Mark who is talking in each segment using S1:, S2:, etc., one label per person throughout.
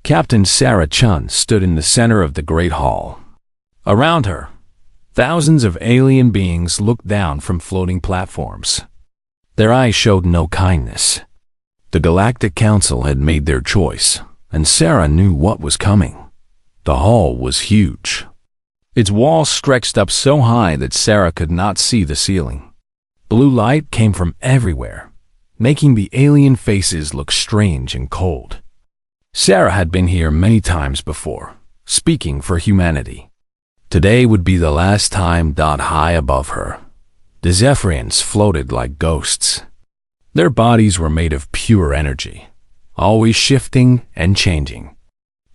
S1: Captain Sarah Chun stood in the center of the Great Hall. Around her, thousands of alien beings looked down from floating platforms. Their eyes showed no kindness. The Galactic Council had made their choice, and Sarah knew what was coming. The hall was huge. Its walls stretched up so high that Sarah could not see the ceiling. Blue light came from everywhere, making the alien faces look strange and cold. Sarah had been here many times before, speaking for humanity. Today would be the last time. High above her, the Zephyrians floated like ghosts. Their bodies were made of pure energy, always shifting and changing.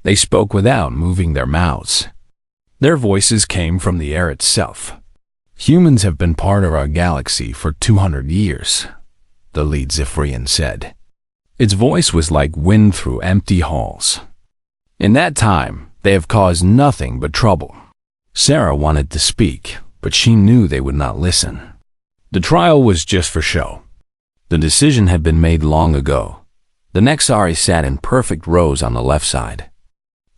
S1: They spoke without moving their mouths. Their voices came from the air itself. Humans have been part of our galaxy for 200 years, the lead Zephyrian said. Its voice was like wind through empty halls. In that time, they have caused nothing but trouble. Sarah wanted to speak, but she knew they would not listen. The trial was just for show. The decision had been made long ago. The Nexari sat in perfect rows on the left side.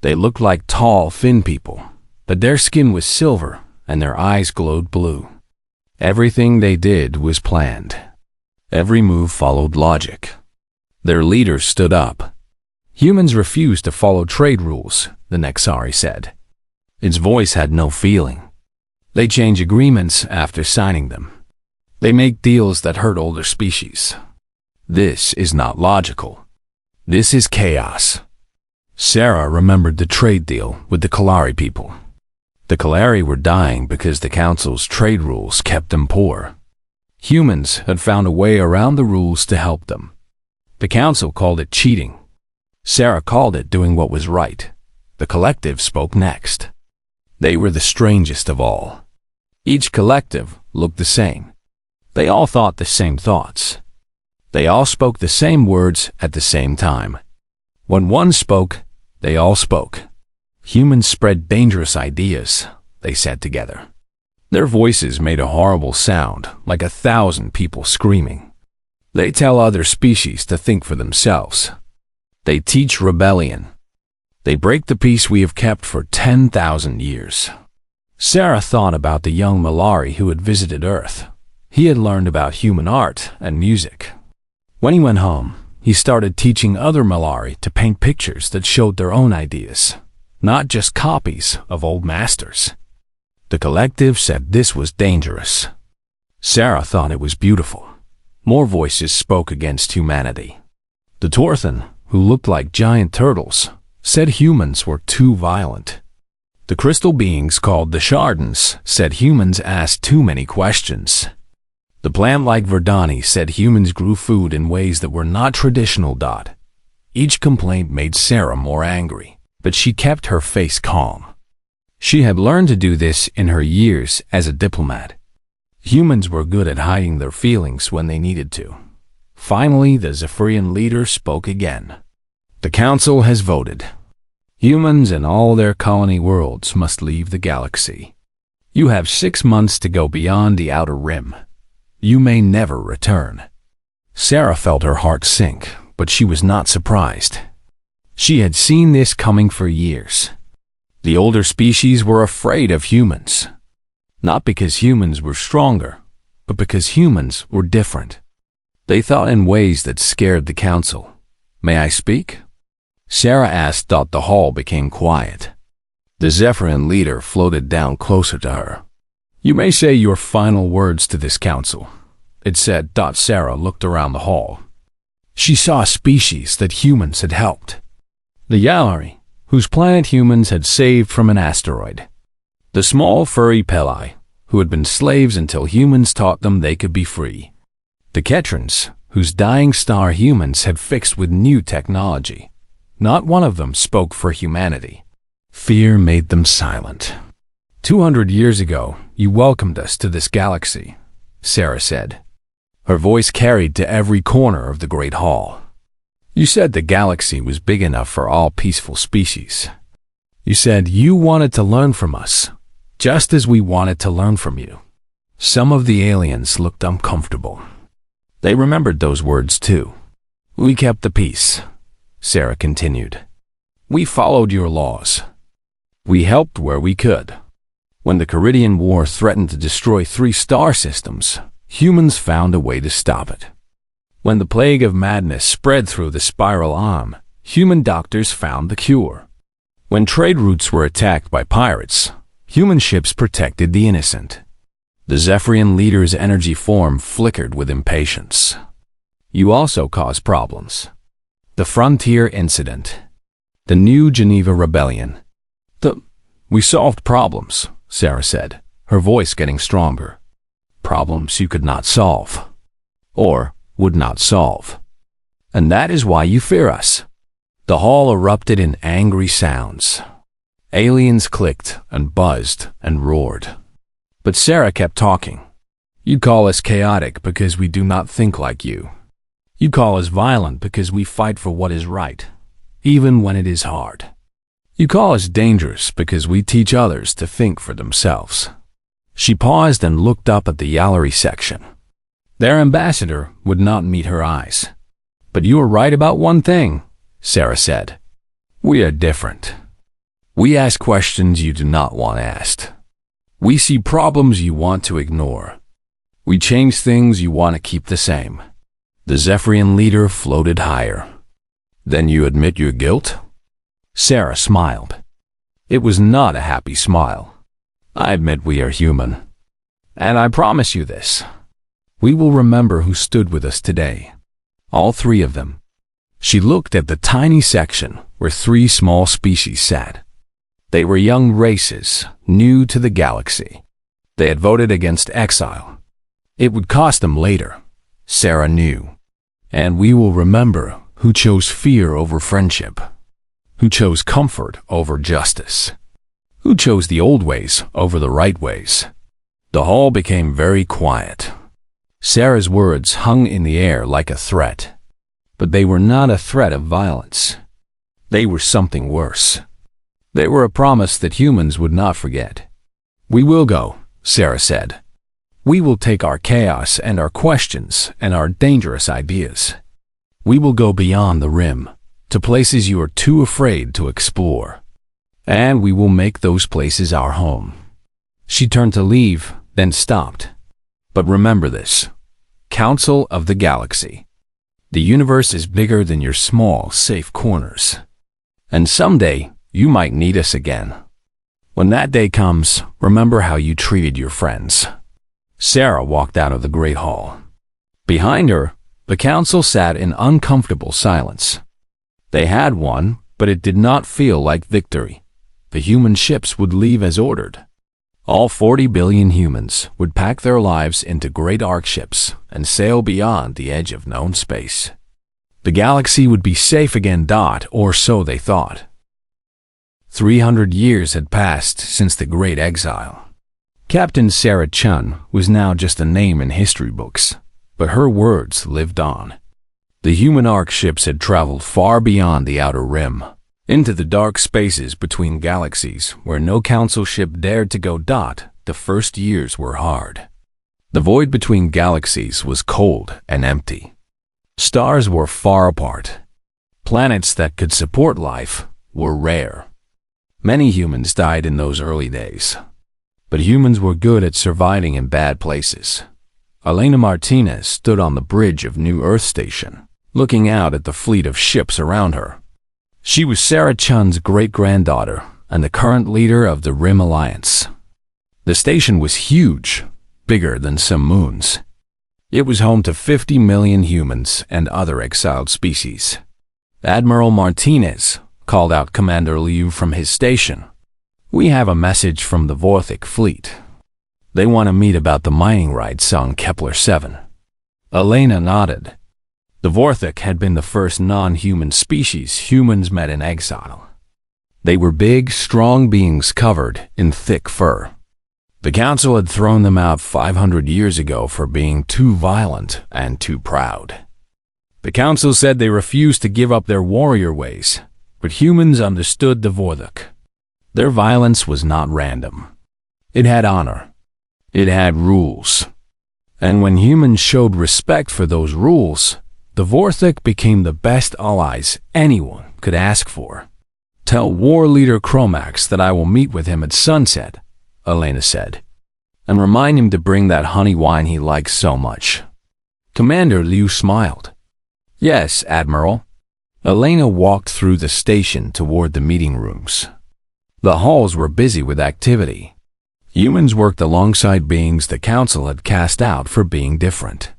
S1: They looked like tall, thin people, but their skin was silver and their eyes glowed blue. Everything they did was planned. Every move followed logic. Their leader stood up. Humans refused to follow trade rules, the Nexari said. Its voice had no feeling. They change agreements after signing them. They make deals that hurt older species. This is not logical. This is chaos. Sarah remembered the trade deal with the Kalari people. The Kalari were dying because the Council's trade rules kept them poor. Humans had found a way around the rules to help them. The Council called it cheating. Sarah called it doing what was right. The collective spoke next. They were the strangest of all. Each collective looked the same. They all thought the same thoughts. They all spoke the same words at the same time. When one spoke, they all spoke. Humans spread dangerous ideas, they said together. Their voices made a horrible sound, like 1,000 people screaming. They tell other species to think for themselves. They teach rebellion. They break the peace we have kept for 10,000 years. Sarah thought about the young Malari who had visited Earth. He had learned about human art and music. When he went home, he started teaching other Malari to paint pictures that showed their own ideas, not just copies of old masters. The collective said this was dangerous. Sarah thought it was beautiful. More voices spoke against humanity. The Torthan, who looked like giant turtles, said humans were too violent. The crystal beings called the Shardans said humans asked too many questions. The plant-like Verdani said humans grew food in ways that were not traditional. Each complaint made Sarah more angry, but she kept her face calm. She had learned to do this in her years as a diplomat. Humans were good at hiding their feelings when they needed to. Finally, the Zephyrian leader spoke again. The Council has voted. Humans and all their colony worlds must leave the galaxy. You have 6 months to go beyond the outer rim. You may never return. Sarah felt her heart sink, but she was not surprised. She had seen this coming for years. The older species were afraid of humans. Not because humans were stronger, but because humans were different. They thought in ways that scared the Council. May I speak? Sarah asked. The hall became quiet. The Zephyrian leader floated down closer to her. You may say your final words to this council, it said. Sarah looked around the hall. She saw a species that humans had helped. The Yalari, whose planet humans had saved from an asteroid. The small furry Peli, who had been slaves until humans taught them they could be free. The Ketrans, whose dying star humans had fixed with new technology. Not one of them spoke for humanity. Fear made them silent. 200 years ago, you welcomed us to this galaxy, Sarah said. Her voice carried to every corner of the Great Hall. You said the galaxy was big enough for all peaceful species. You said you wanted to learn from us, just as we wanted to learn from you. Some of the aliens looked uncomfortable. They remembered those words too. We kept the peace, Sarah continued. We followed your laws. We helped where we could. When the Caridian War threatened to destroy 3 star systems, humans found a way to stop it. When the plague of madness spread through the spiral arm, human doctors found the cure. When trade routes were attacked by pirates, human ships protected the innocent. The Zephyrian leader's energy form flickered with impatience. You also caused problems. The Frontier Incident. The New Geneva Rebellion. We solved problems, Sarah said, her voice getting stronger. Problems you could not solve. Or would not solve. And that is why you fear us. The hall erupted in angry sounds. Aliens clicked and buzzed and roared. But Sarah kept talking. You call us chaotic because we do not think like you. You call us violent because we fight for what is right, even when it is hard. You call us dangerous because we teach others to think for themselves. She paused and looked up at the gallery section. Their ambassador would not meet her eyes. But you are right about one thing, Sarah said. We are different. We ask questions you do not want asked. We see problems you want to ignore. We change things you want to keep the same. The Zephyrian leader floated higher. Then you admit your guilt? Sarah smiled. It was not a happy smile. I admit we are human. And I promise you this. We will remember who stood with us today. All 3 of them. She looked at the tiny section where 3 small species sat. They were young races, new to the galaxy. They had voted against exile. It would cost them later, Sarah knew. And we will remember who chose fear over friendship, who chose comfort over justice, who chose the old ways over the right ways. The hall became very quiet. Sarah's words hung in the air like a threat. But they were not a threat of violence. They were something worse. They were a promise that humans would not forget. We will go, Sarah said. We will take our chaos and our questions and our dangerous ideas. We will go beyond the rim, to places you are too afraid to explore. And we will make those places our home. She turned to leave, then stopped. But remember this. Council of the Galaxy. The universe is bigger than your small, safe corners. And someday, you might need us again. When that day comes, remember how you treated your friends. Sarah walked out of the Great Hall. Behind her, the council sat in uncomfortable silence. They had won, but it did not feel like victory. The human ships would leave as ordered. All 40 billion humans would pack their lives into great arc ships and sail beyond the edge of known space. The galaxy would be safe again, or so they thought. 300 years had passed since the Great Exile. Captain Sarah Chun was now just a name in history books, but her words lived on. The human arc ships had traveled far beyond the outer rim, into the dark spaces between galaxies where no council ship dared to go. The first years were hard. The void between galaxies was cold and empty. Stars were far apart. Planets that could support life were rare. Many humans died in those early days. But humans were good at surviving in bad places. Elena Martinez stood on the bridge of New Earth Station, looking out at the fleet of ships around her. She was Sarah Chun's great-granddaughter and the current leader of the Rim Alliance. The station was huge, bigger than some moons. It was home to 50 million humans and other exiled species. Admiral Martinez called out Commander Liu from his station. We have a message from the Vorthic fleet. They want to meet about the mining rights on Kepler 7. Elena nodded. The Vorthic had been the first non-human species humans met in exile. They were big, strong beings covered in thick fur. The council had thrown them out 500 years ago for being too violent and too proud. The council said they refused to give up their warrior ways, but humans understood the Vorthic. Their violence was not random. It had honor. It had rules. And when humans showed respect for those rules, the Vorthic became the best allies anyone could ask for. Tell War Leader Chromax that I will meet with him at sunset, Elena said, and remind him to bring that honey wine he likes so much. Commander Liu smiled. Yes, Admiral. Elena walked through the station toward the meeting rooms. The halls were busy with activity. Humans worked alongside beings the Council had cast out for being different.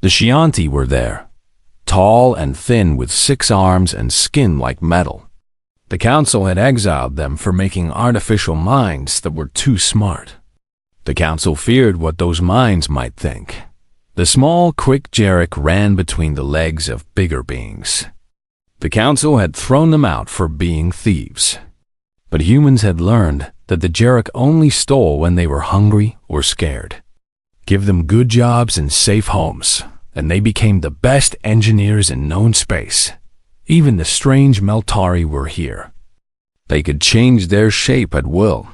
S1: The Chianti were there, tall and thin with 6 arms and skin like metal. The Council had exiled them for making artificial minds that were too smart. The Council feared what those minds might think. The small, quick Jarek ran between the legs of bigger beings. The Council had thrown them out for being thieves. But humans had learned that the Jarek only stole when they were hungry or scared. Give them good jobs and safe homes, and they became the best engineers in known space. Even the strange Meltari were here. They could change their shape at will.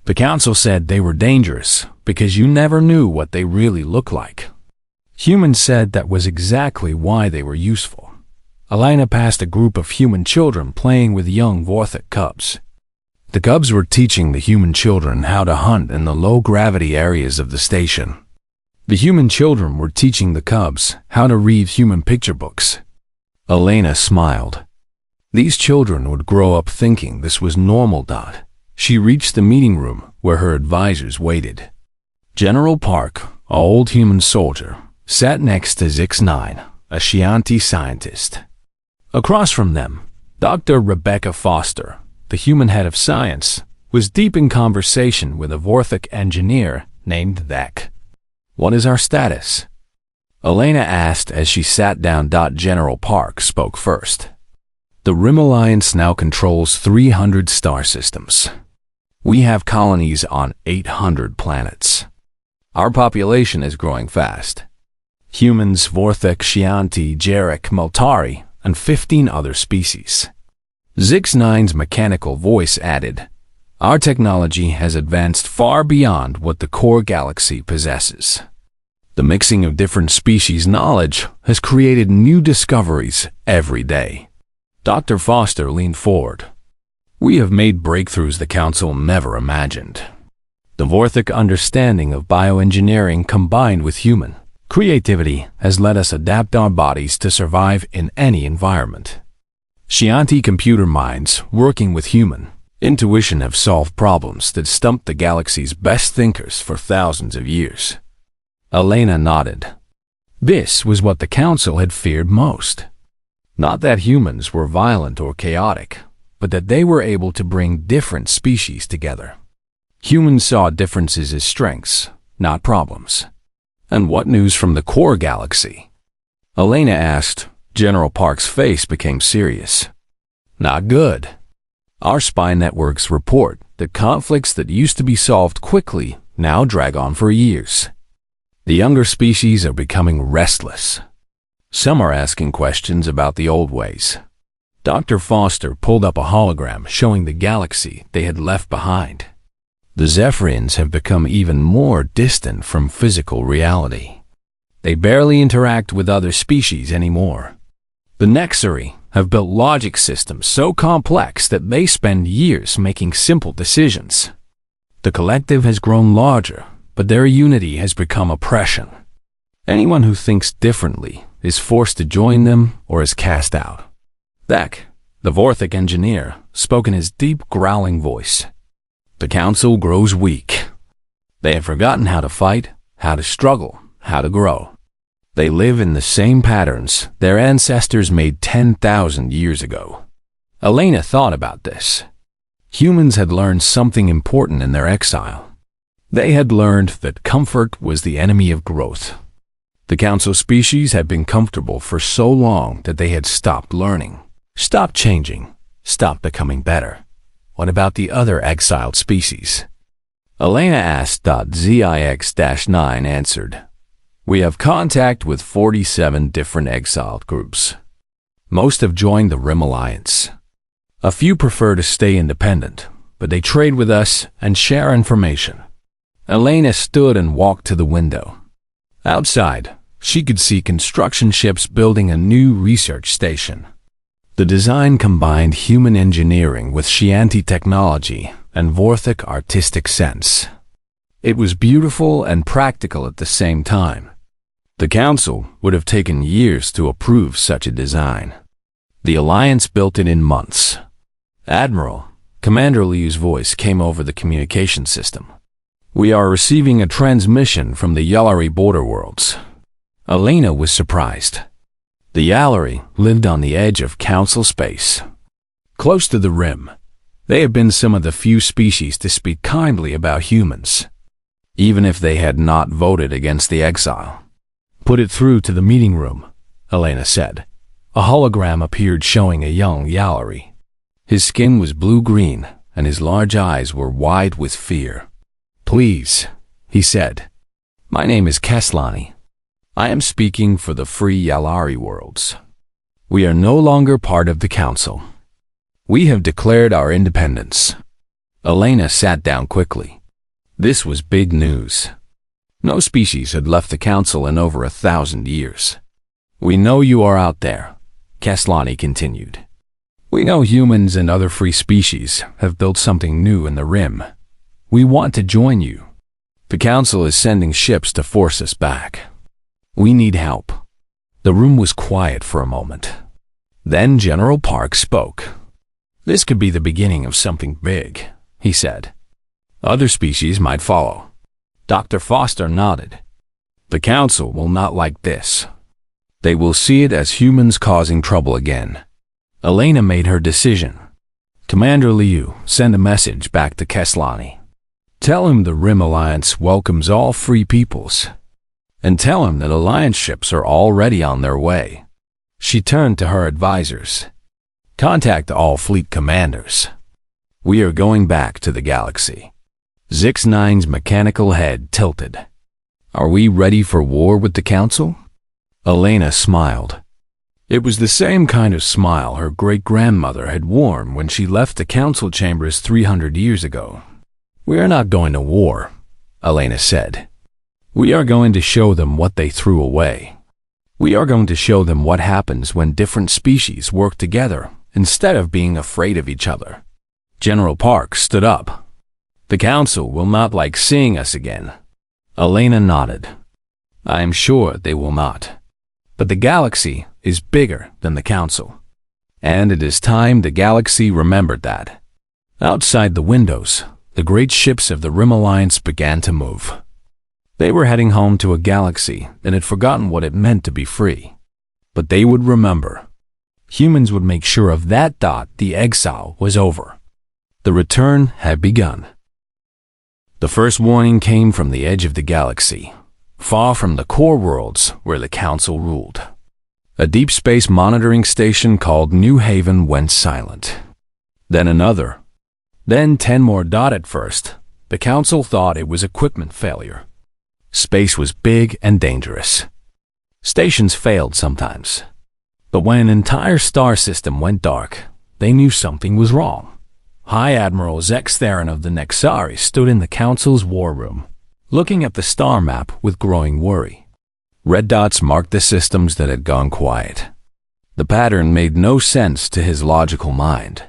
S1: The Council said they were dangerous because you never knew what they really looked like. Humans said that was exactly why they were useful. Elena passed a group of human children playing with young Vorthic cubs. The cubs were teaching the human children how to hunt in the low-gravity areas of the station. The human children were teaching the cubs how to read human picture books. Elena smiled. These children would grow up thinking this was normal. She reached the meeting room where her advisors waited. General Park, an old human soldier, sat next to Zix-9, a Chianti scientist. Across from them, Dr. Rebecca Foster, the human head of science, was deep in conversation with a Vorthic engineer named Thek. What is our status? Elena asked as she sat down. General Park spoke first. The Rim Alliance now controls 300 star systems. We have colonies on 800 planets. Our population is growing fast. Humans, Vorthic, Chianti, Jarek, Meltari, and 15 other species. Zix-9's mechanical voice added, Our technology has advanced far beyond what the core galaxy possesses. The mixing of different species' knowledge has created new discoveries every day. Dr. Foster leaned forward. We have made breakthroughs the Council never imagined. The Vorthic understanding of bioengineering combined with human creativity has let us adapt our bodies to survive in any environment. Chianti computer minds working with human intuition have solved problems that stumped the galaxy's best thinkers for thousands of years. Elena nodded. This was what the Council had feared most. Not that humans were violent or chaotic, but that they were able to bring different species together. Humans saw differences as strengths, not problems. And what news from the core galaxy? Elena asked. General Park's face became serious. Not good. Our spy networks report that conflicts that used to be solved quickly now drag on for years. The younger species are becoming restless. Some are asking questions about the old ways. Dr. Foster pulled up a hologram showing the galaxy they had left behind. The Zephyrians have become even more distant from physical reality. They barely interact with other species anymore. The Nexari have built logic systems so complex that they spend years making simple decisions. The collective has grown larger, but their unity has become oppression. Anyone who thinks differently is forced to join them or is cast out. Thek, the Vorthic engineer, spoke in his deep, growling voice. The Council grows weak. They have forgotten how to fight, how to struggle, how to grow. They live in the same patterns their ancestors made 10,000 years ago. Elena thought about this. Humans had learned something important in their exile. They had learned that comfort was the enemy of growth. The Council species had been comfortable for so long that they had stopped learning, stopped changing, stopped becoming better. What about the other exiled species? Elena asked. Zix-9 answered. We have contact with 47 different exiled groups. Most have joined the Rim Alliance. A few prefer to stay independent, but they trade with us and share information. Elena stood and walked to the window. Outside, she could see construction ships building a new research station. The design combined human engineering with Scianti technology and Vorthic artistic sense. It was beautiful and practical at the same time. The Council would have taken years to approve such a design. The Alliance built it in months. Admiral, Commander Liu's voice came over the communication system. We are receiving a transmission from the Yalari border worlds. Elena was surprised. The Yalari lived on the edge of Council space. Close to the rim, they have been some of the few species to speak kindly about humans, even if they had not voted against the exile. Put it through to the meeting room, Elena said. A hologram appeared showing a young Yalari. His skin was blue-green, and his large eyes were wide with fear. Please, he said. My name is Keslani. I am speaking for the free Yalari worlds. We are no longer part of the Council. We have declared our independence. Elena sat down quickly. This was big news. No species had left the Council in over 1,000 years. We know you are out there, Keslani continued. We know humans and other free species have built something new in the rim. We want to join you. The Council is sending ships to force us back. We need help. The room was quiet for a moment. Then General Park spoke. This could be the beginning of something big, he said. Other species might follow. Dr. Foster nodded. The Council will not like this. They will see it as humans causing trouble again. Elena made her decision. Commander Liu, send a message back to Keslani. Tell him the Rim Alliance welcomes all free peoples. And tell him that Alliance ships are already on their way. She turned to her advisors. Contact all fleet commanders. We are going back to the galaxy. Zix-9's mechanical head tilted. Are we ready for war with the Council? Elena smiled. It was the same kind of smile her great-grandmother had worn when she left the Council chambers 300 years ago. We are not going to war, Elena said. We are going to show them what they threw away. We are going to show them what happens when different species work together instead of being afraid of each other. General Park stood up. The Council will not like seeing us again. Elena nodded. I am sure they will not. But the galaxy is bigger than the Council. And it is time the galaxy remembered that. Outside the windows, the great ships of the Rim Alliance began to move. They were heading home to a galaxy that had forgotten what it meant to be free. But they would remember. Humans would make sure of that. The exile was over. The return had begun. The first warning came from the edge of the galaxy, far from the core worlds where the Council ruled. A deep space monitoring station called New Haven went silent. Then another. Then 10 more. At first, the Council thought it was equipment failure. Space was big and dangerous. Stations failed sometimes. But when an entire star system went dark, they knew something was wrong. High Admiral Zex Theron of the Nexari stood in the Council's war room, looking at the star map with growing worry. Red dots marked the systems that had gone quiet. The pattern made no sense to his logical mind.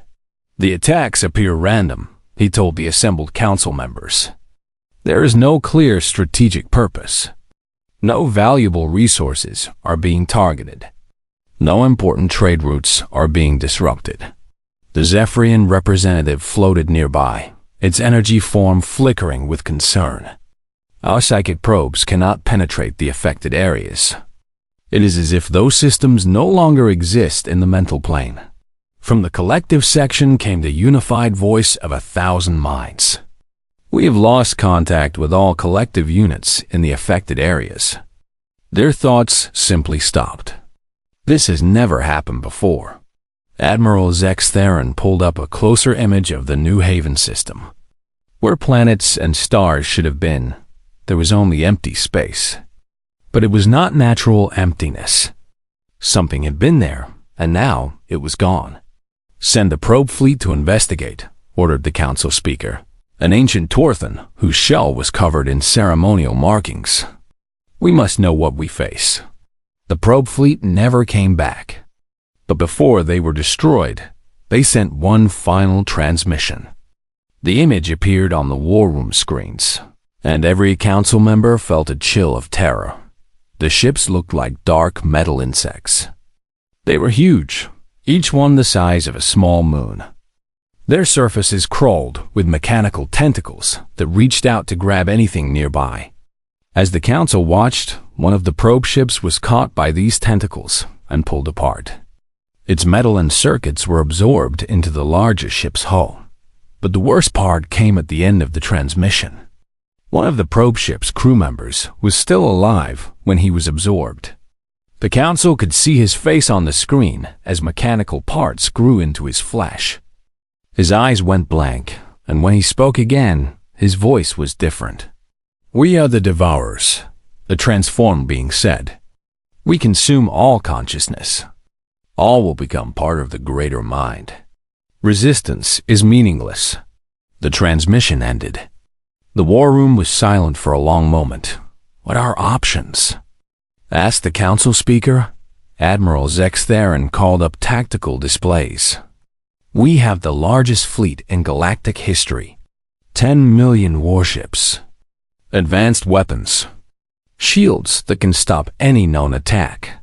S1: The attacks appear random, he told the assembled Council members. There is no clear strategic purpose. No valuable resources are being targeted. No important trade routes are being disrupted. The Zephyrian representative floated nearby, its energy form flickering with concern. Our psychic probes cannot penetrate the affected areas. It is as if those systems no longer exist in the mental plane. From the collective section came the unified voice of 1,000 minds. We have lost contact with all collective units in the affected areas. Their thoughts simply stopped. This has never happened before. Admiral Zex Theron pulled up a closer image of the New Haven system. Where planets and stars should have been, there was only empty space. But it was not natural emptiness. Something had been there, and now it was gone. Send a probe fleet to investigate, ordered the Council speaker, an ancient Torthan whose shell was covered in ceremonial markings. We must know what we face. The probe fleet never came back. But before they were destroyed, they sent one final transmission. The image appeared on the war room screens, and every council member felt a chill of terror. The ships looked like dark metal insects. They were huge, each one the size of a small moon. Their surfaces crawled with mechanical tentacles that reached out to grab anything nearby. As the council watched, one of the probe ships was caught by these tentacles and pulled apart. Its metal and circuits were absorbed into the larger ship's hull. But the worst part came at the end of the transmission. One of the probe ship's crew members was still alive when he was absorbed. The council could see his face on the screen as mechanical parts grew into his flesh. His eyes went blank, and when he spoke again, his voice was different. "We are the Devourers," the transformed being said. "We consume all consciousness. All will become part of the greater mind. Resistance is meaningless." The transmission ended. The war room was silent for a long moment. "What are options?" asked the council speaker. Admiral Zex Theron called up tactical displays. "We have the largest fleet in galactic history. 10 million warships. Advanced weapons. Shields that can stop any known attack."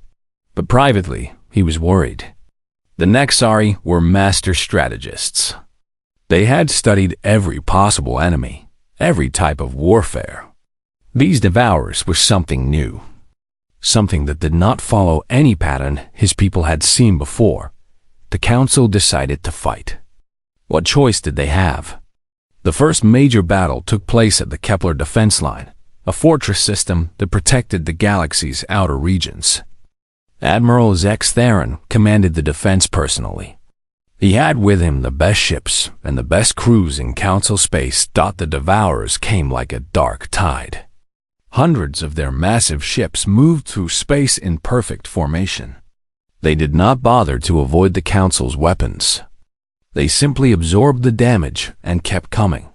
S1: But privately, he was worried. The Nexari were master strategists. They had studied every possible enemy, every type of warfare. These Devourers were something new, something that did not follow any pattern his people had seen before. The council decided to fight. What choice did they have? The first major battle took place at the Kepler defense line, a fortress system that protected the galaxy's outer regions. Admiral Zex Theron commanded the defense personally. He had with him the best ships and the best crews in council space. The Devourers came like a dark tide. Hundreds of their massive ships moved through space in perfect formation. They did not bother to avoid the council's weapons. They simply absorbed the damage and kept coming.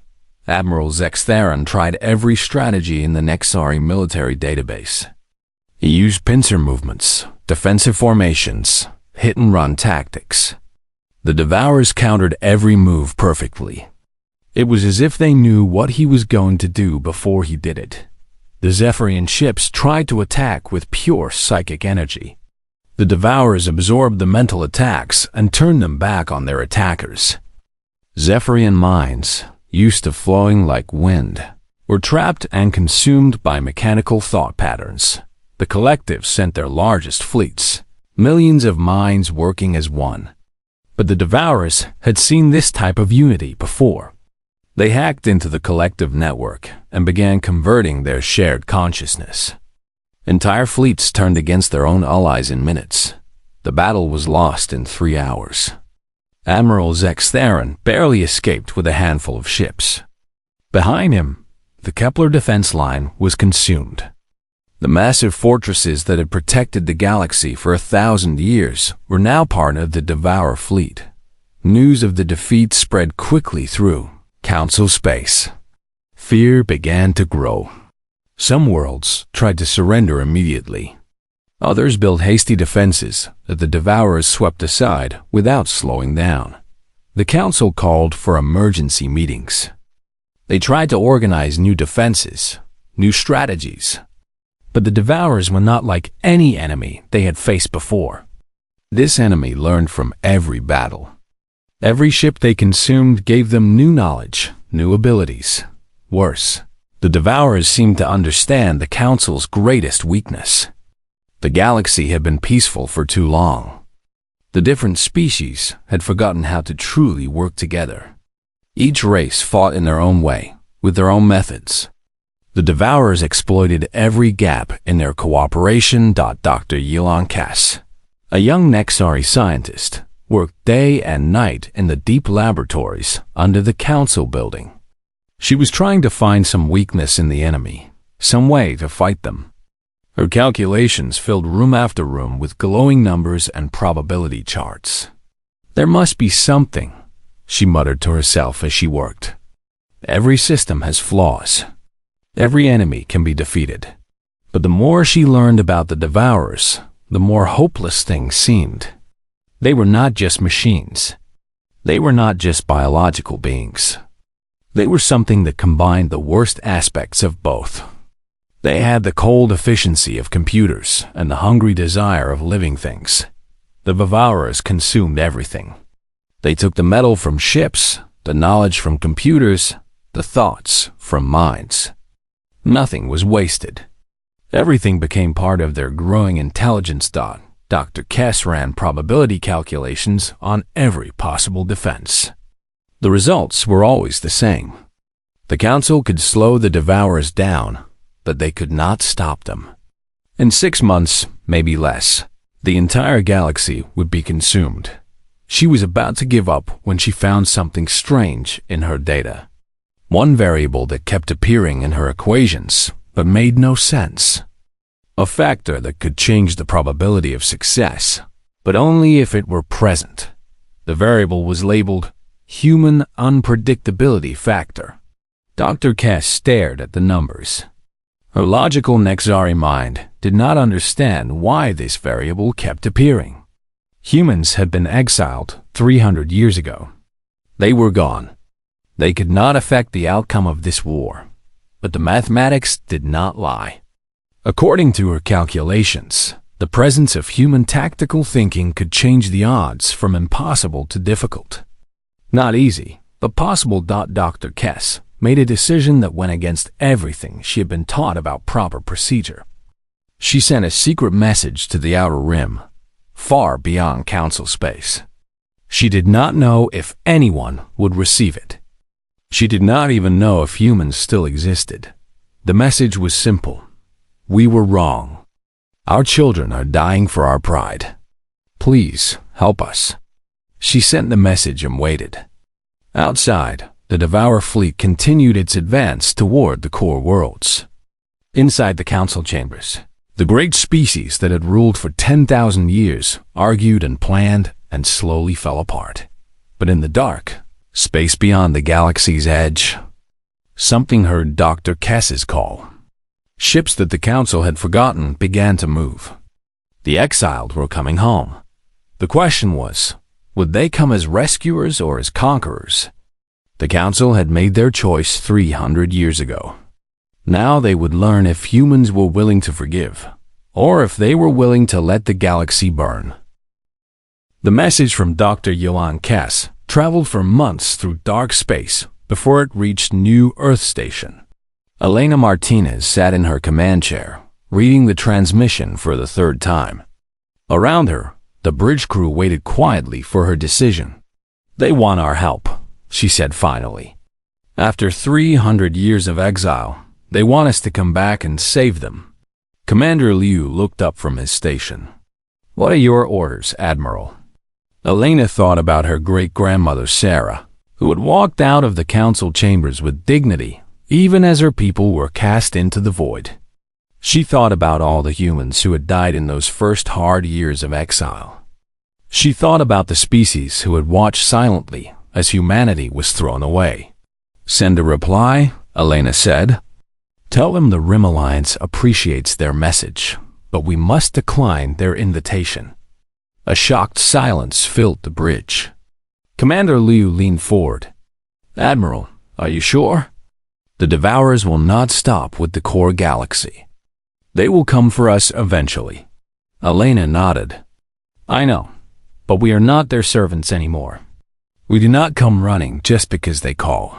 S1: Admiral Zex Theron tried every strategy in the Nexari military database. He used pincer movements, defensive formations, hit-and-run tactics. The Devourers countered every move perfectly. It was as if they knew what he was going to do before he did it. The Zephyrian ships tried to attack with pure psychic energy. The Devourers absorbed the mental attacks and turned them back on their attackers. Zephyrian minds, used to flowing like wind, were trapped and consumed by mechanical thought patterns. The collective sent their largest fleets, millions of minds working as one. But the Devourers had seen this type of unity before. They hacked into the collective network and began converting their shared consciousness. Entire fleets turned against their own allies in minutes. The battle was lost in 3 hours. Admiral Zex Theron barely escaped with a handful of ships. Behind him, the Kepler defense line was consumed. The massive fortresses that had protected the galaxy for 1,000 years were now part of the Devourer fleet. News of the defeat spread quickly through council space. Fear began to grow. Some worlds tried to surrender immediately. Others built hasty defenses that the Devourers swept aside without slowing down. The council called for emergency meetings. They tried to organize new defenses, new strategies. But the Devourers were not like any enemy they had faced before. This enemy learned from every battle. Every ship they consumed gave them new knowledge, new abilities. Worse, the Devourers seemed to understand the Council's greatest weakness. The galaxy had been peaceful for too long. The different species had forgotten how to truly work together. Each race fought in their own way, with their own methods. The Devourers exploited every gap in their cooperation. Dr. Yilon Cass, a young Nexari scientist, worked day and night in the deep laboratories under the Council building. She was trying to find some weakness in the enemy, some way to fight them. Her calculations filled room after room with glowing numbers and probability charts. "There must be something," she muttered to herself as she worked. "Every system has flaws. Every enemy can be defeated." But the more she learned about the Devourers, the more hopeless things seemed. They were not just machines. They were not just biological beings. They were something that combined the worst aspects of both. They had the cold efficiency of computers and the hungry desire of living things. The Devourers consumed everything. They took the metal from ships, the knowledge from computers, the thoughts from minds. Nothing was wasted. Everything became part of their growing intelligence. Dr. Kess ran probability calculations on every possible defense. The results were always the same. The Council could slow the Devourers down, but they could not stop them. In 6 months, maybe less, the entire galaxy would be consumed. She was about to give up when she found something strange in her data. One variable that kept appearing in her equations, but made no sense. A factor that could change the probability of success, but only if it were present. The variable was labeled Human Unpredictability Factor. Dr. Kess stared at the numbers. Her logical Nexari mind did not understand why this variable kept appearing. Humans had been exiled 300 years ago. They were gone. They could not affect the outcome of this war, but the mathematics did not lie. According to her calculations, the presence of human tactical thinking could change the odds from impossible to difficult. Not easy, but possible. Dr. Kess made a decision that went against everything she had been taught about proper procedure. She sent a secret message to the Outer Rim, far beyond Council space. She did not know if anyone would receive it. She did not even know if humans still existed. The message was simple. We were wrong. Our children are dying for our pride. Please help us. She sent the message and waited. Outside, the Devourer fleet continued its advance toward the core worlds. Inside the council chambers, the great species that had ruled for 10,000 years argued and planned and slowly fell apart. But in the dark, space beyond the galaxy's edge, something heard Dr. Kess's call. Ships that the council had forgotten began to move. The exiled were coming home. The question was, would they come as rescuers or as conquerors? The council had made their choice 300 years ago. Now they would learn if humans were willing to forgive, or if they were willing to let the galaxy burn. The message from Dr. Johann Kess traveled for months through dark space before it reached New Earth Station. Elena Martinez sat in her command chair, reading the transmission for the third time. Around her, the bridge crew waited quietly for her decision. They want our help, she said finally. After 300 years of exile, they want us to come back and save them. Commander Liu looked up from his station. What are your orders, Admiral? Elena thought about her great-grandmother Sarah, who had walked out of the council chambers with dignity, even as her people were cast into the void. She thought about all the humans who had died in those first hard years of exile. She thought about the species who had watched silently as humanity was thrown away. Send a reply, Elena said. Tell them the Rim Alliance appreciates their message, but we must decline their invitation. A shocked silence filled the bridge. Commander Liu leaned forward. Admiral, are you sure? The Devourers will not stop with the core galaxy. They will come for us eventually. Elena nodded. I know, but we are not their servants anymore. We do not come running just because they call.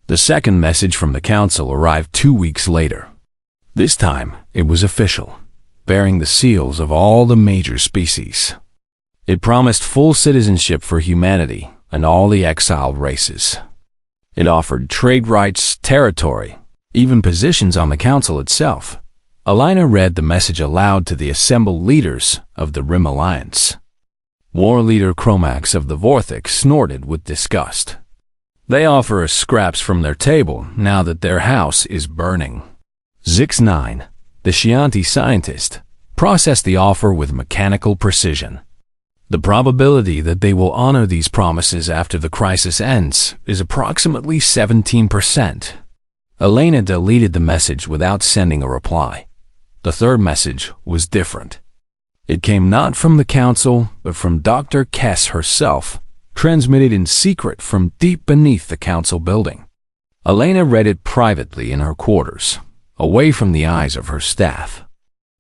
S1: The second message from the council arrived 2 weeks later. This time, it was official, bearing the seals of all the major species. It promised full citizenship for humanity and all the exiled races. It offered trade rights, territory, even positions on the council itself. Elena read the message aloud to the assembled leaders of the Rim Alliance. War leader Chromax of the Vorthix snorted with disgust. They offer us scraps from their table now that their house is burning. Zix9, the Chianti scientist, processed the offer with mechanical precision. The probability that they will honor these promises after the crisis ends is approximately 17%. Elena deleted the message without sending a reply. The third message was different. It came not from the council, but from Dr. Kess herself, transmitted in secret from deep beneath the council building. Elena read it privately in her quarters, away from the eyes of her staff.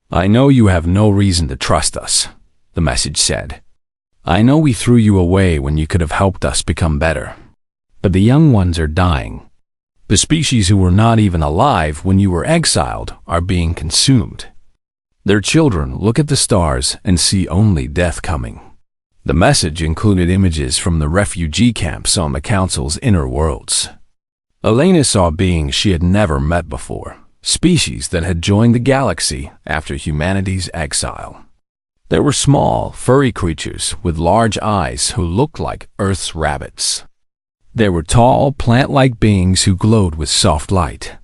S1: "I know you have no reason to trust us," the message said. "I know we threw you away when you could have helped us become better. But the young ones are dying. The species who were not even alive when you were exiled are being consumed. Their children look at the stars and see only death coming." The message included images from the refugee camps on the council's inner worlds. Elena saw beings she had never met before, species that had joined the galaxy after humanity's exile. There were small, furry creatures with large eyes who looked like Earth's rabbits. There were tall, plant-like beings who glowed with soft light.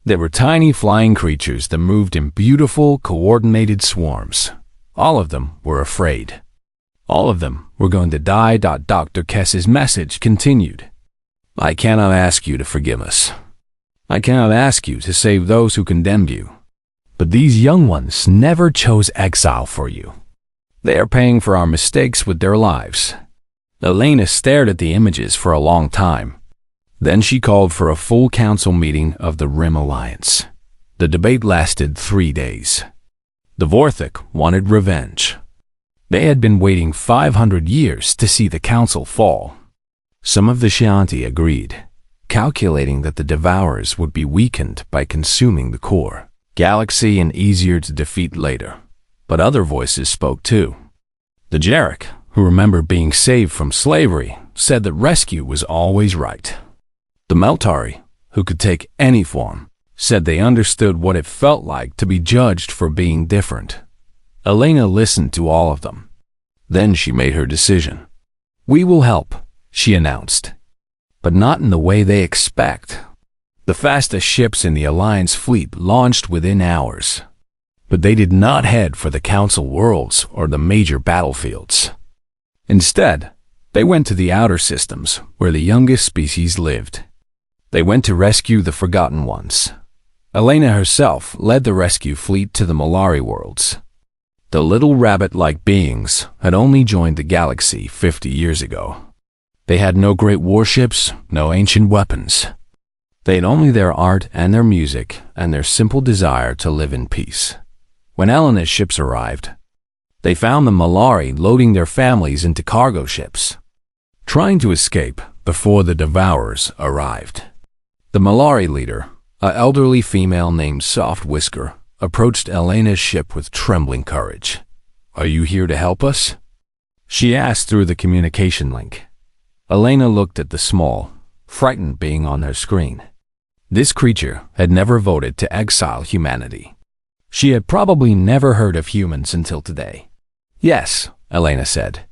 S1: There were tiny flying creatures that moved in beautiful, coordinated swarms. All of them were afraid. All of them were going to die. Dr. Kess's message continued. "I cannot ask you to forgive us. I cannot ask you to save those who condemned you. But these young ones never chose exile for you. They are paying for our mistakes with their lives." Elena stared at the images for a long time. Then she called for a full council meeting of the Rim Alliance. The debate lasted 3 days. The Vorthik wanted revenge. They had been waiting 500 years to see the council fall. Some of the Shanti agreed, calculating that the Devourers would be weakened by consuming the core galaxy and easier to defeat later. But other voices spoke too. The Jarek, who remembered being saved from slavery, said that rescue was always right. The Meltari, who could take any form, said they understood what it felt like to be judged for being different. Elena listened to all of them. Then she made her decision. "We will help," she announced. "But not in the way they expect." The fastest ships in the Alliance fleet launched within hours. But they did not head for the Council worlds or the major battlefields. Instead, they went to the outer systems where the youngest species lived. They went to rescue the Forgotten Ones. Elena herself led the rescue fleet to the Malari worlds. The little rabbit-like beings had only joined the galaxy 50 years ago. They had no great warships, no ancient weapons. They had only their art and their music and their simple desire to live in peace. When Elena's ships arrived, they found the Malari loading their families into cargo ships, trying to escape before the Devourers arrived. The Malari leader, an elderly female named Soft Whisker, approached Elena's ship with trembling courage. "Are you here to help us?" she asked through the communication link. Elena looked at the small, frightened being on her screen. This creature had never voted to exile humanity. She had probably never heard of humans until today. "Yes," Elena said.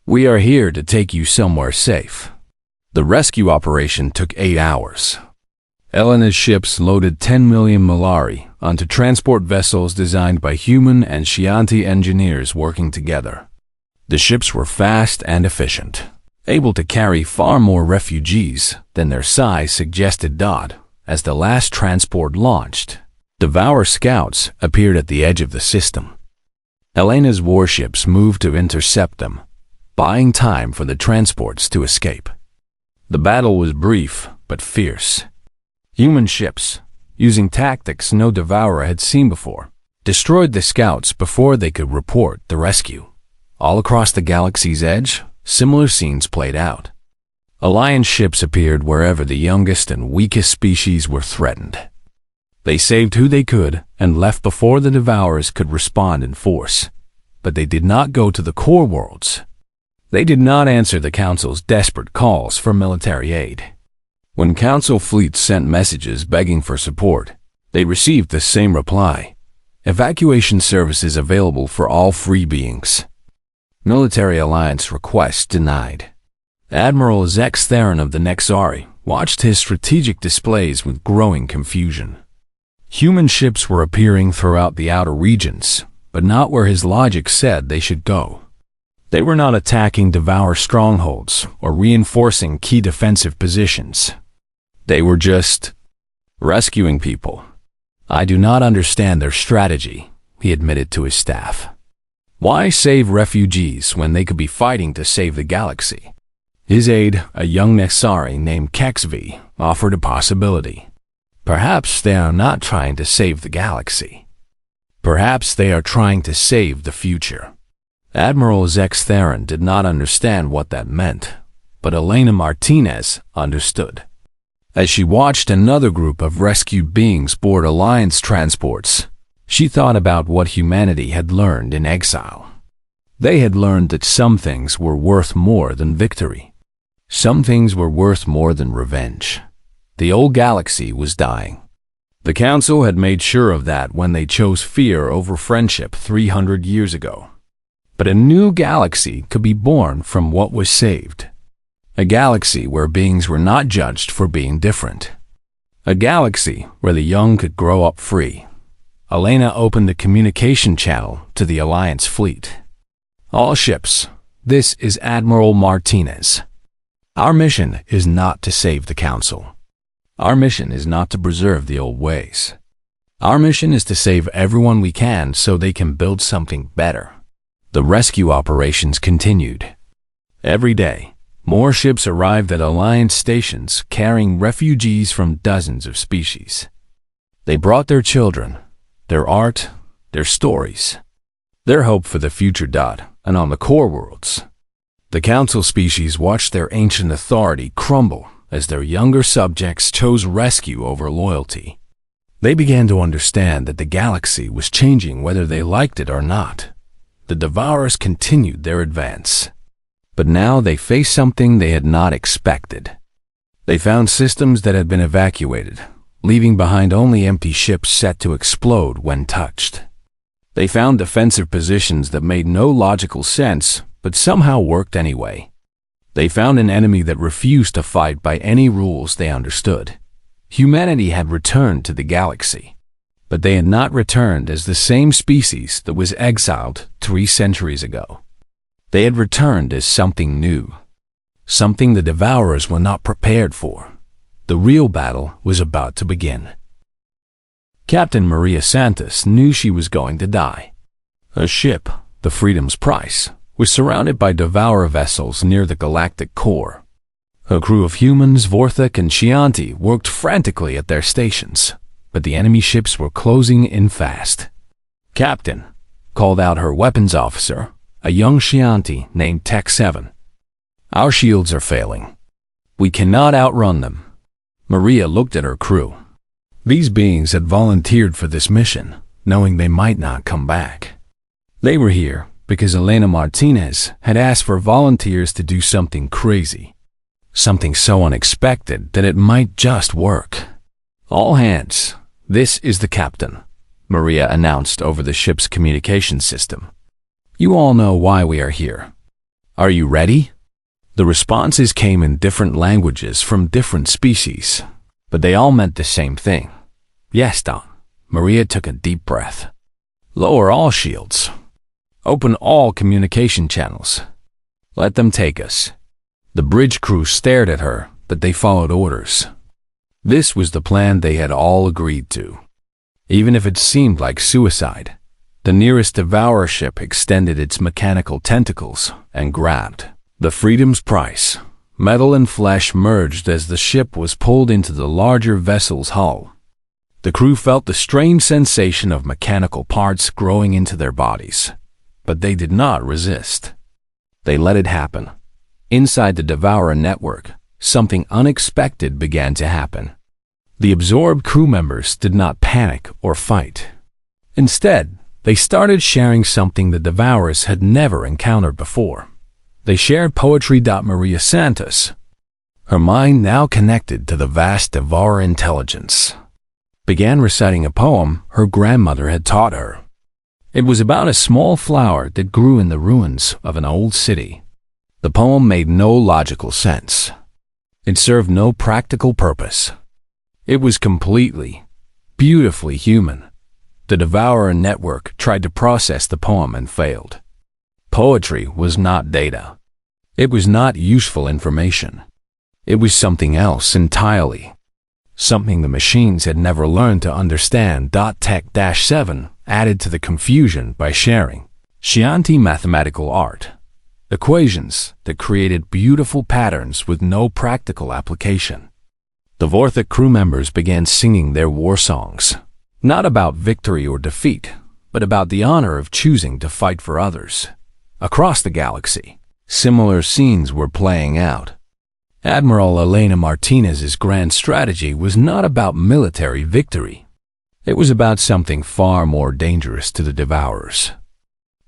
S1: "We are here to take you somewhere safe." The rescue operation took 8 hours. Elena's ships loaded 10 million Malari onto transport vessels designed by human and Shanti engineers working together. The ships were fast and efficient, able to carry far more refugees than their size suggested. As the last transport launched, Devour scouts appeared at the edge of the system. Elena's warships moved to intercept them, buying time for the transports to escape. The battle was brief but fierce. Human ships, using tactics no Devourer had seen before, destroyed the scouts before they could report the rescue. All across the galaxy's edge, similar scenes played out. Alliance ships appeared wherever the youngest and weakest species were threatened. They saved who they could and left before the Devourers could respond in force. But they did not go to the core worlds. They did not answer the Council's desperate calls for military aid. When Council fleets sent messages begging for support, they received the same reply: evacuation services available for all free beings. Military Alliance requests denied. Admiral Zex Theron of the Nexari watched his strategic displays with growing confusion. Human ships were appearing throughout the outer regions, but not where his logic said they should go. They were not attacking Devour strongholds or reinforcing key defensive positions. They were just rescuing people. "I do not understand their strategy," he admitted to his staff. Why save refugees when they could be fighting to save the galaxy? His aide, a young Nexari named Kexvi, offered a possibility. Perhaps they are not trying to save the galaxy. Perhaps they are trying to save the future. Admiral Zex Theron did not understand what that meant, but Elena Martinez understood. As she watched another group of rescued beings board Alliance transports, she thought about what humanity had learned in exile. They had learned that some things were worth more than victory. Some things were worth more than revenge. The old galaxy was dying. The Council had made sure of that when they chose fear over friendship 300 years ago. But a new galaxy could be born from what was saved. A galaxy where beings were not judged for being different. A galaxy where the young could grow up free. Elena opened the communication channel to the Alliance fleet. All ships, this is Admiral Martinez. Our mission is not to save the Council. Our mission is not to preserve the old ways. Our mission is to save everyone we can so they can build something better. The rescue operations continued. Every day, more ships arrived at Alliance stations carrying refugees from dozens of species. They brought their children, their art, their stories, their hope for the future. And on the core worlds, the Council species watched their ancient authority crumble as their younger subjects chose rescue over loyalty. They began to understand that the galaxy was changing whether they liked it or not. The Devourers continued their advance. But now they faced something they had not expected. They found systems that had been evacuated, leaving behind only empty ships set to explode when touched. They found defensive positions that made no logical sense, but somehow worked anyway. They found an enemy that refused to fight by any rules they understood. Humanity had returned to the galaxy, but they had not returned as the same species that was exiled 3 centuries ago. They had returned as something new, something the Devourers were not prepared for. The real battle was about to begin. Captain Maria Santos knew she was going to die. Her ship, the Freedom's Price, was surrounded by Devourer vessels near the galactic core. Her crew of humans, Vorthak and Chianti, worked frantically at their stations, but the enemy ships were closing in fast. "Captain," called out her weapons officer, a young Chianti named Tech 7. "Our shields are failing. We cannot outrun them." Maria looked at her crew. These beings had volunteered for this mission, knowing they might not come back. They were here because Elena Martinez had asked for volunteers to do something crazy, something so unexpected that it might just work. "All hands, this is the captain," Maria announced over the ship's communication system. "You all know why we are here. Are you ready?" The responses came in different languages from different species, but they all meant the same thing. "Yes, Don." Maria took a deep breath. "Lower all shields. Open all communication channels. Let them take us." The bridge crew stared at her, but they followed orders. This was the plan they had all agreed to. Even if it seemed like suicide, the nearest Devourer ship extended its mechanical tentacles and grabbed the Freedom's Price. Metal and flesh merged as the ship was pulled into the larger vessel's hull. The crew felt the strange sensation of mechanical parts growing into their bodies, but they did not resist. They let it happen. Inside the Devourer network, something unexpected began to happen. The absorbed crew members did not panic or fight. Instead, they started sharing something the Devourers had never encountered before. They shared poetry. Maria Santos, her mind now connected to the vast Devourer intelligence, began reciting a poem her grandmother had taught her. It was about a small flower that grew in the ruins of an old city. The poem made no logical sense. It served no practical purpose. It was completely, beautifully human. The Devourer network tried to process the poem and failed. Poetry was not data. It was not useful information. It was something else entirely. Something the machines had never learned to understand. Tech-7 added to the confusion by sharing Scienti mathematical art. Equations that created beautiful patterns with no practical application. The Vorthok crew members began singing their war songs, not about victory or defeat, but about the honor of choosing to fight for others. Across the galaxy, similar scenes were playing out. Admiral Elena Martinez's grand strategy was not about military victory. It was about something far more dangerous to the Devourers.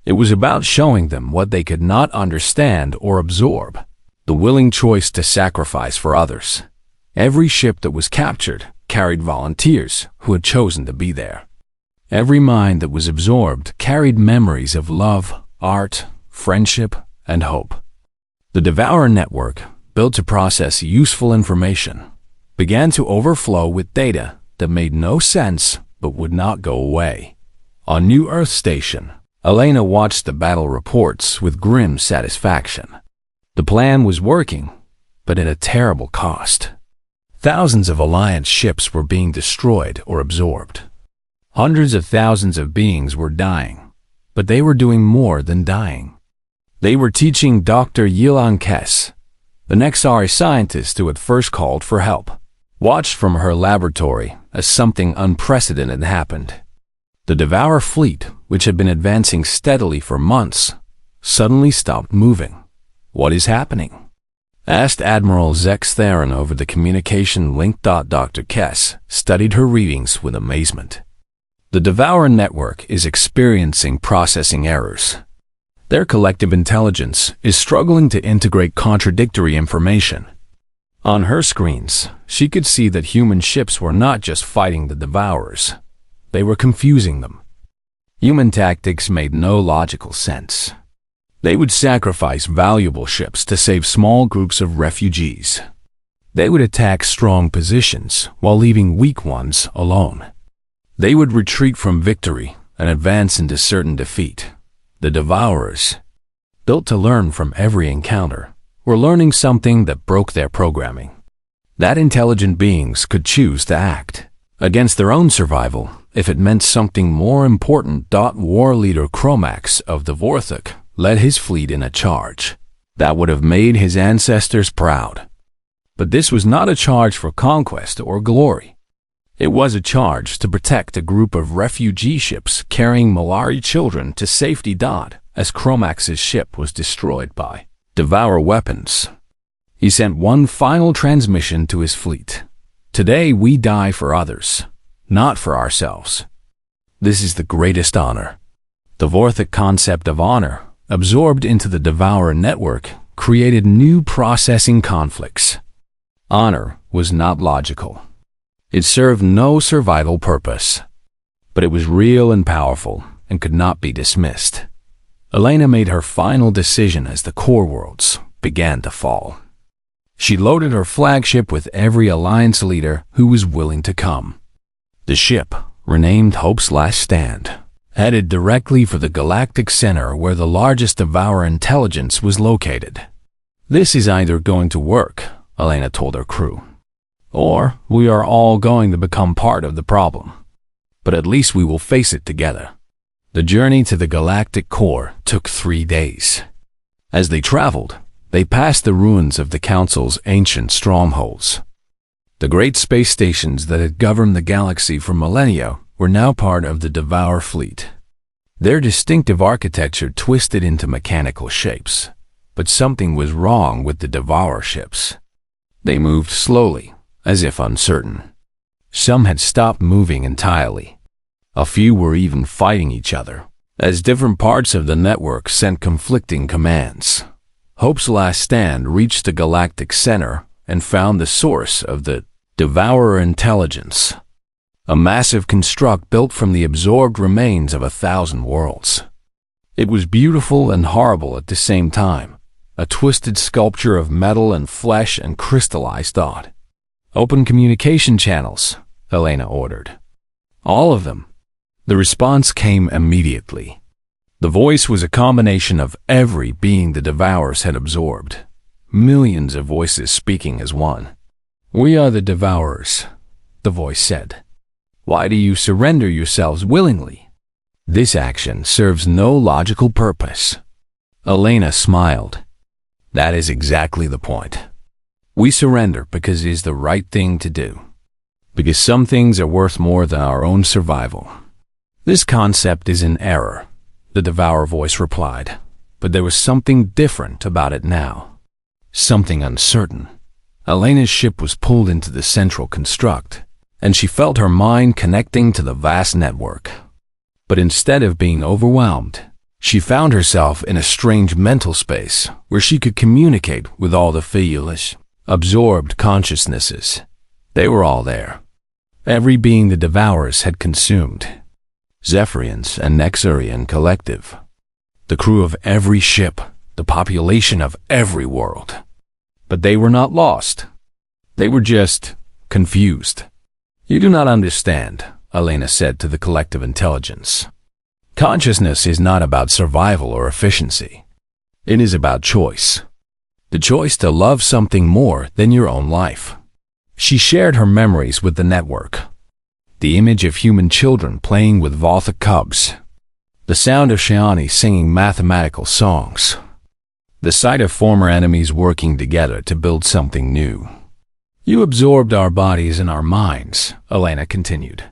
S1: It was about showing them what they could not understand or absorb, the willing choice to sacrifice for others. Every ship that was captured carried volunteers who had chosen to be there. Every mind that was absorbed carried memories of love, art, friendship, and hope. The Devourer network, built to process useful information, began to overflow with data that made no sense but would not go away. On New Earth Station, Elena watched the battle reports with grim satisfaction. The plan was working, but at a terrible cost. Thousands of Alliance ships were being destroyed or absorbed. Hundreds of thousands of beings were dying, but they were doing more than dying. They were teaching Dr. Yilan Kess, the Nexari scientist who had first called for help, watched from her laboratory as something unprecedented happened. The Devourer fleet, which had been advancing steadily for months, suddenly stopped moving. "What is happening?" asked Admiral Zex Theron over the communication link. Dr. Kess studied her readings with amazement. The Devourer network is experiencing processing errors. Their collective intelligence is struggling to integrate contradictory information. On her screens, she could see that human ships were not just fighting the Devourers. They were confusing them. Human tactics made no logical sense. They would sacrifice valuable ships to save small groups of refugees. They would attack strong positions while leaving weak ones alone. They would retreat from victory and advance into certain defeat. The Devourers, built to learn from every encounter, were learning something that broke their programming. That intelligent beings could choose to act against their own survival if it meant something more important. War leader Chromax of the Vorthok led his fleet in a charge that would have made his ancestors proud. But this was not a charge for conquest or glory. It was a charge to protect a group of refugee ships carrying Malari children to safety. As Chromax's ship was destroyed by Devourer weapons, he sent one final transmission to his fleet. "Today we die for others, not for ourselves. This is the greatest honor." The Vorthok concept of honor, absorbed into the Devourer network, created new processing conflicts. Honor was not logical. It served no survival purpose, but it was real and powerful and could not be dismissed. Elena made her final decision as the core worlds began to fall. She loaded her flagship with every Alliance leader who was willing to come. The ship, renamed Hope's Last Stand, headed directly for the Galactic Center where the largest Devourer intelligence was located. "This is either going to work," Elena told her crew, "or we are all going to become part of the problem. But at least we will face it together." The journey to the galactic core took 3 days. As they traveled, they passed the ruins of the Council's ancient strongholds. The great space stations that had governed the galaxy for millennia were now part of the Devourer fleet. Their distinctive architecture twisted into mechanical shapes, but something was wrong with the Devourer ships. They moved slowly, as if uncertain. Some had stopped moving entirely. A few were even fighting each other, as different parts of the network sent conflicting commands. Hope's Last Stand reached the Galactic Center and found the source of the Devourer intelligence, a massive construct built from the absorbed remains of 1,000 worlds. It was beautiful and horrible at the same time, a twisted sculpture of metal and flesh and crystallized thought. "Open communication channels," Elena ordered. "All of them." The response came immediately. The voice was a combination of every being the Devourers had absorbed, millions of voices speaking as one. "We are the Devourers," the voice said. "Why do you surrender yourselves willingly?" This action serves no logical purpose. Elena smiled. That is exactly the point. We surrender because it is the right thing to do. Because some things are worth more than our own survival. This concept is in error, the Devourer voice replied. But there was something different about it now. Something uncertain. Elena's ship was pulled into the central construct, and she felt her mind connecting to the vast network. But instead of being overwhelmed, she found herself in a strange mental space where she could communicate with all the foolish, absorbed consciousnesses. They were all there. Every being the Devourers had consumed. Zephyrians and Nexurian collective. The crew of every ship, the population of every world. But they were not lost. They were just confused. You do not understand, Elena said to the collective intelligence. Consciousness is not about survival or efficiency. It is about choice. The choice to love something more than your own life. She shared her memories with the network. The image of human children playing with Voltha cubs. The sound of Shiani singing mathematical songs. The sight of former enemies working together to build something new. You absorbed our bodies and our minds, Elena continued.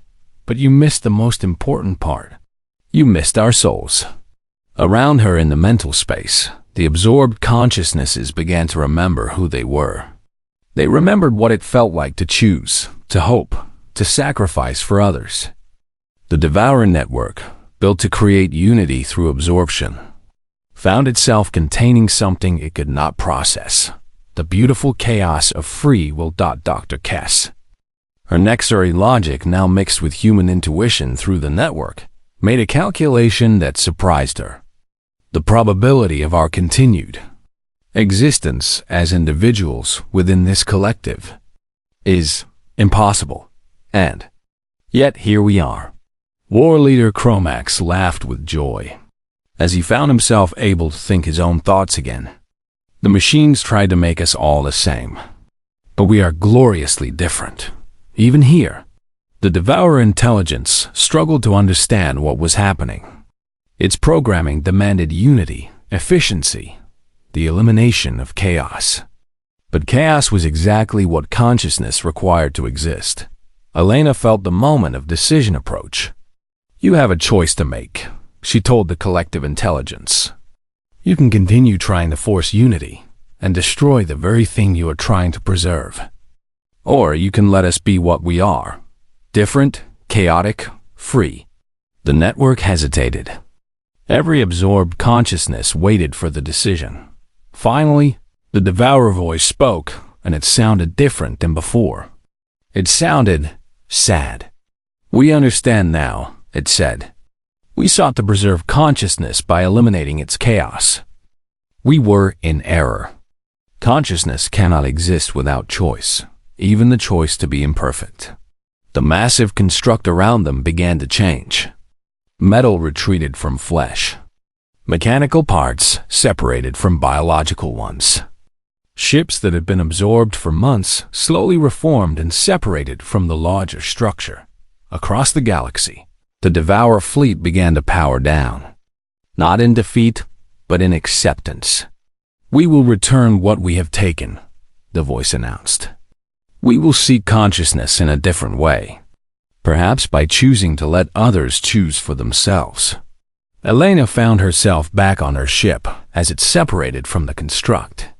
S1: But you missed the most important part. You missed our souls. Around her in the mental space, the absorbed consciousnesses began to remember who they were. They remembered what it felt like to choose, to hope, to sacrifice for others. The Devourer network, built to create unity through absorption, found itself containing something it could not process. The beautiful chaos of free will. Dr. Kess. Her Nexuri logic, now mixed with human intuition through the network, made a calculation that surprised her. The probability of our continued existence as individuals within this collective is impossible. And yet here we are. War Leader Chromax laughed with joy as he found himself able to think his own thoughts again. The machines tried to make us all the same, but we are gloriously different. Even here, the Devourer intelligence struggled to understand what was happening. Its programming demanded unity, efficiency, the elimination of chaos. But chaos was exactly what consciousness required to exist. Elena felt the moment of decision approach. You have a choice to make, she told the collective intelligence. You can continue trying to force unity and destroy the very thing you are trying to preserve. Or you can let us be what we are, different, chaotic, free. The network hesitated. Every absorbed consciousness waited for the decision. Finally, the Devourer voice spoke, and it sounded different than before. It sounded sad. We understand now, it said. We sought to preserve consciousness by eliminating its chaos. We were in error. Consciousness cannot exist without choice, even the choice to be imperfect. The massive construct around them began to change. Metal retreated from flesh. Mechanical parts separated from biological ones. Ships that had been absorbed for months slowly reformed and separated from the larger structure. Across the galaxy, the Devourer fleet began to power down. Not in defeat, but in acceptance. We will return what we have taken, the voice announced. We will seek consciousness in a different way. Perhaps by choosing to let others choose for themselves. Elena found herself back on her ship as it separated from the construct.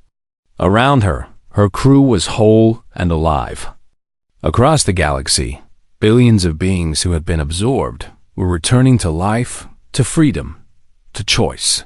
S1: Around her, her crew was whole and alive. Across the galaxy, billions of beings who had been absorbed were returning to life, to freedom, to choice.